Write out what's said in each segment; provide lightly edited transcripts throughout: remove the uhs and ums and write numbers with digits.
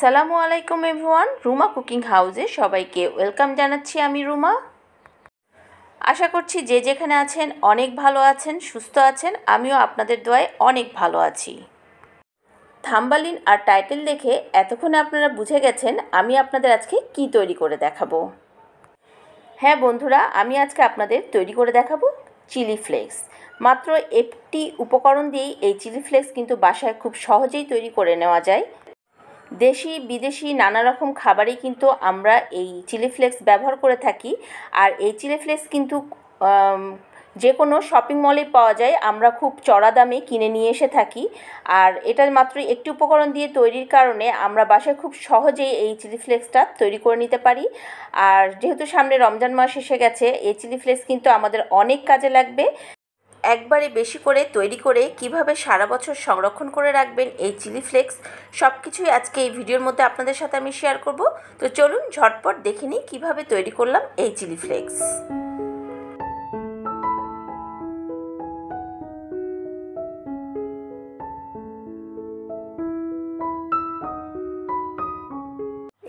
আসসালামু আলাইকুম everyone, Ruma cooking হাউসে সবাইকে ওয়েলকাম জানাচ্ছি। আমি রুমা। আশা করছি যে যেখানে আছেন অনেক ভালো আছেন, সুস্থ আছেন। আমিও আপনাদের দোয়ায় অনেক ভালো আছি। থাম্বনেল আর টাইটেল দেখে এতক্ষণে আপনারা বুঝে গেছেন আমি আপনাদের আজকে কি তৈরি করে দেখাবো। হ্যাঁ বন্ধুরা, আমি আজকে আপনাদের তৈরি করে দেখাবো চিলি ফ্লেক্স। মাত্র একটি উপকরণ দিয়েই এই চিলি ফ্লেক্স কিন্তু বাসায় খুব সহজেই তৈরি করে নেওয়া যায়। দেশি বিদেশি নানা রকম খাবারেই কিন্তু আমরা এই চিলি ফ্লেক্স ব্যবহার করে থাকি। আর এই চিলি ফ্লেক্স কিন্তু যে কোনো শপিং মলে পাওয়া যায়, আমরা খুব চড়া দামে কিনে নিয়ে এসে থাকি। আর এটা মাত্র একটি উপকরণ দিয়ে তৈরির কারণে আমরা বাসায় খুব সহজেই এই চিলি ফ্লেক্সটা তৈরি করে নিতে পারি। আর যেহেতু সামনে রমজান মাস এসে গেছে, এই চিলি ফ্লেক্স কিন্তু আমাদের অনেক কাজে লাগবে। একবারে বেশি করে তৈরি করে কিভাবে সারা বছর সংরক্ষণ করে রাখবেন এই চিলি ফ্লেক্স, সব কিছুই আজকে এই ভিডিওর মধ্যে আপনাদের সাথে আমি শেয়ার করব। তো চলুন ঝটপট দেখে নিই কীভাবে তৈরি করলাম এই চিলি ফ্লেক্স।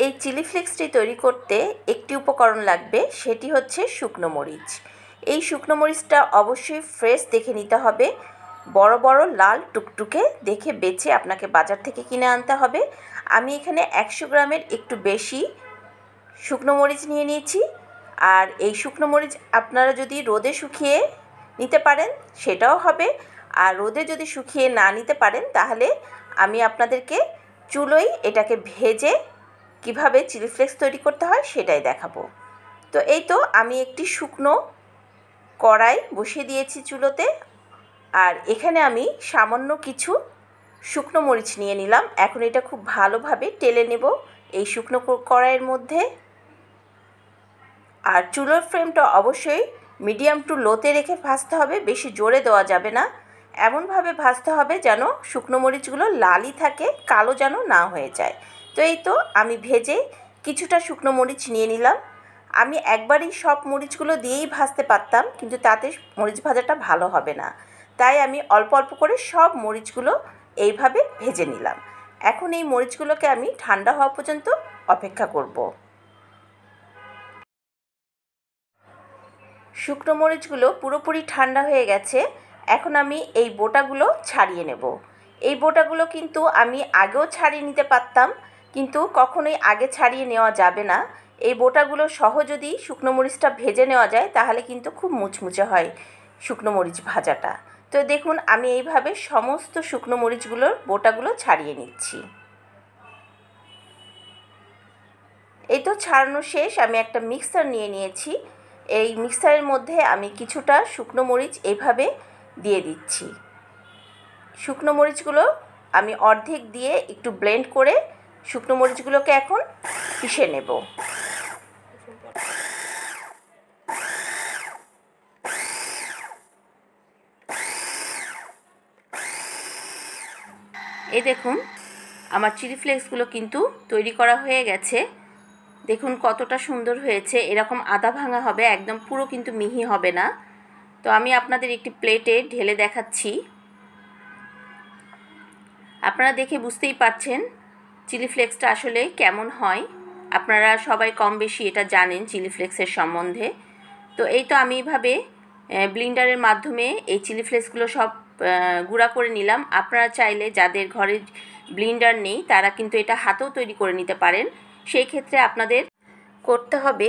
এই চিলি ফ্লেক্সটি তৈরি করতে একটি উপকরণ লাগবে, সেটি হচ্ছে শুকনো মরিচ। এই শুকনো মরিচটা অবশ্যই ফ্রেশ দেখে নিতে হবে, বড় বড় লাল টুকটুকে দেখে বেছে আপনাকে বাজার থেকে কিনে আনতে হবে। আমি এখানে 100 গ্রামের একটু বেশি শুকনো মরিচ নিয়ে নিয়েছি। আর এই শুকনো মরিচ আপনারা যদি রোদে শুকিয়ে নিতে পারেন সেটাও হবে, আর রোদে যদি শুকিয়ে না নিতে পারেন তাহলে আমি আপনাদেরকে চুলোয় এটাকে ভেজে কিভাবে চিলি ফ্লেক্স তৈরি করতে হয় সেটাই দেখাবো। তো এই তো আমি একটি শুকনো কড়াই বসিয়ে দিয়েছি চুলোতে, আর এখানে আমি সামান্য কিছু শুকনো মরিচ নিয়ে নিলাম। এখন এটা খুব ভালোভাবে টেলে নেব এই শুকনো কড়াইয়ের মধ্যে। আর চুলোর ফ্লেমটা অবশ্যই মিডিয়াম টু লোতে রেখে ভাজতে হবে, বেশি জোরে দেওয়া যাবে না। এমনভাবে ভাজতে হবে যেন শুকনো মরিচগুলো লালই থাকে, কালো যেন না হয়ে যায়। তো এই তো আমি ভেজে কিছুটা শুকনো মরিচ নিয়ে নিলাম। আমি একবারই সব মরিচগুলো দিয়েই ভাজতে পারতাম, কিন্তু তাতে মরিচ ভাজাটা ভালো হবে না, তাই আমি অল্প অল্প করে সব মরিচগুলো এইভাবে ভেজে নিলাম। এখন এই মরিচগুলোকে আমি ঠান্ডা হওয়া পর্যন্ত অপেক্ষা করব। শুকনো মরিচগুলো পুরোপুরি ঠান্ডা হয়ে গেছে। এখন আমি এই বোটাগুলো ছাড়িয়ে নেব। এই বোটাগুলো কিন্তু আমি আগেও ছাড়িয়ে নিতে পারতাম, কিন্তু কখনোই আগে ছাড়িয়ে নেওয়া যাবে না। এই বোটাগুলো সহ যদি শুকনো মরিচটা ভেজে নেওয়া যায় তাহলে কিন্তু খুব মুচমুচে হয় শুকনো মরিচ ভাজাটা। তো দেখুন আমি এইভাবে সমস্ত শুকনো মরিচগুলোর বোটাগুলো ছাড়িয়ে নিচ্ছি। এই তো ছাড়ানো শেষ। আমি একটা মিক্সার নিয়ে নিয়েছি। এই মিক্সারের মধ্যে আমি কিছুটা শুকনো মরিচ এইভাবে দিয়ে দিচ্ছি। শুকনো মরিচগুলো আমি অর্ধেক দিয়ে একটু ব্লেন্ড করে শুকনো মরিচগুলোকে এখন পিষে নেব। এই দেখুন আমার চিলি ফ্লেক্সগুলো কিন্তু তৈরি করা হয়ে গেছে। দেখুন কতটা সুন্দর হয়েছে, এরকম আধা ভাঙা হবে, একদম পুরো কিন্তু মিহি হবে না। তো আমি আপনাদের একটি প্লেটে ঢেলে দেখাচ্ছি। আপনারা দেখে বুঝতেই পারছেন চিলি ফ্লেক্সটা আসলে কেমন হয়। আপনারা সবাই কম বেশি এটা জানেন চিলি ফ্লেক্সের সম্বন্ধে। তো এই তো আমি এইভাবে ব্লেন্ডারের মাধ্যমে এই চিলি ফ্লেক্সগুলো সব গুঁড়া করে নিলাম। আপনারা চাইলে যাদের ঘরে ব্লেন্ডার নেই তারা কিন্তু এটা হাতেও তৈরি করে নিতে পারেন। সেই ক্ষেত্রে আপনাদের করতে হবে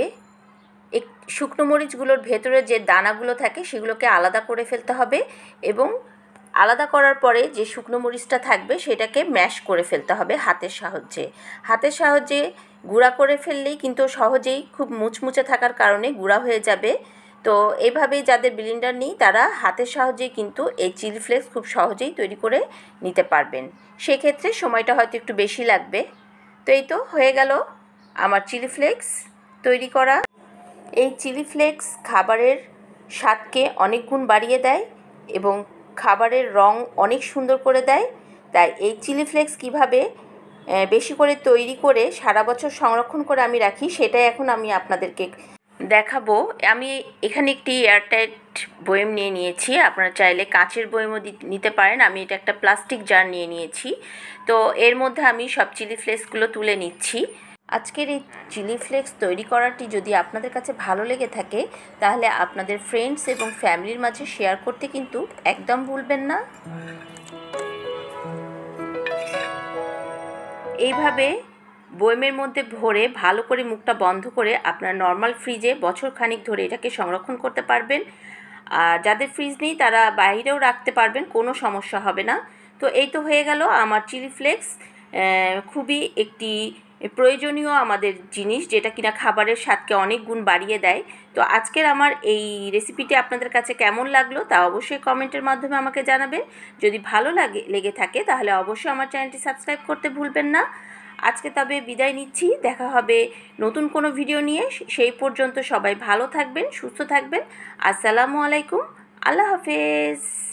শুকনো মরিচগুলোর ভেতরে যে দানাগুলো থাকে সেগুলোকে আলাদা করে ফেলতে হবে, এবং আলাদা করার পরে যে শুকনো মরিচটা থাকবে সেটাকে ম্যাশ করে ফেলতে হবে হাতের সাহায্যে। হাতের সাহায্যে গুঁড়া করে ফেললেই কিন্তু সহজেই খুব মুচমুচে থাকার কারণে গুঁড়া হয়ে যাবে। তো এইভাবেই যাদের ব্লেন্ডার নেই তারা হাতের সাহায্যেই কিন্তু এই চিলি ফ্লেক্স খুব সহজেই তৈরি করে নিতে পারবেন। সেক্ষেত্রে সময়টা হয়তো একটু বেশি লাগবে। তো এই তো হয়ে গেল আমার চিলি ফ্লেক্স তৈরি করা। এই চিলি ফ্লেক্স খাবারের স্বাদকে অনেক গুণ বাড়িয়ে দেয় এবং খাবারের রং অনেক সুন্দর করে দেয়। তাই এই চিলি ফ্লেক্স কীভাবে বেশি করে তৈরি করে সারা বছর সংরক্ষণ করে আমি রাখি সেটাই এখন আমি আপনাদেরকে দেখাবো। আমি এখানে একটি এয়ারটাইট বয়ম নিয়ে নিয়েছি, আপনারা চাইলে কাঁচের বয়মও নিতে পারেন। আমি এটা একটা প্লাস্টিক জার নিয়ে নিয়েছি। তো এর মধ্যে আমি সব চিলি ফ্লেক্সগুলো তুলে নিচ্ছি। আজকের এই চিলি ফ্লেক্স তৈরি করাটি যদি আপনাদের কাছে ভালো লেগে থাকে তাহলে আপনাদের ফ্রেন্ডস এবং ফ্যামিলির মাঝে শেয়ার করতে কিন্তু একদম ভুলবেন না। এইভাবে বয়মের মধ্যে ভরে ভালো করে মুখটা বন্ধ করে আপনার নর্মাল ফ্রিজে বছর খানিক ধরে এটাকে সংরক্ষণ করতে পারবেন। আর যাদের ফ্রিজ নেই তারা বাইরেও রাখতে পারবেন, কোনো সমস্যা হবে না। তো এই তো হয়ে গেল আমার চিলি ফ্লেক্স। খুবই একটি প্রয়োজনীয় আমাদের জিনিস, যেটা কিনা খাবারের স্বাদকে অনেক গুণ বাড়িয়ে দেয়। তো আজকের আমার এই রেসিপিটি আপনাদের কাছে কেমন লাগলো তা অবশ্যই কমেন্টের মাধ্যমে আমাকে জানাবেন। যদি ভালো লেগে থাকে তাহলে অবশ্যই আমার চ্যানেলটি সাবস্ক্রাইব করতে ভুলবেন না। আজকে তবে বিদায় নিচ্ছি, দেখা হবে নতুন কোনো ভিডিও নিয়ে। সেই পর্যন্ত সবাই ভালো থাকবেন, সুস্থ থাকবেন। আসসালামু আলাইকুম, আল্লাহ হাফেজ।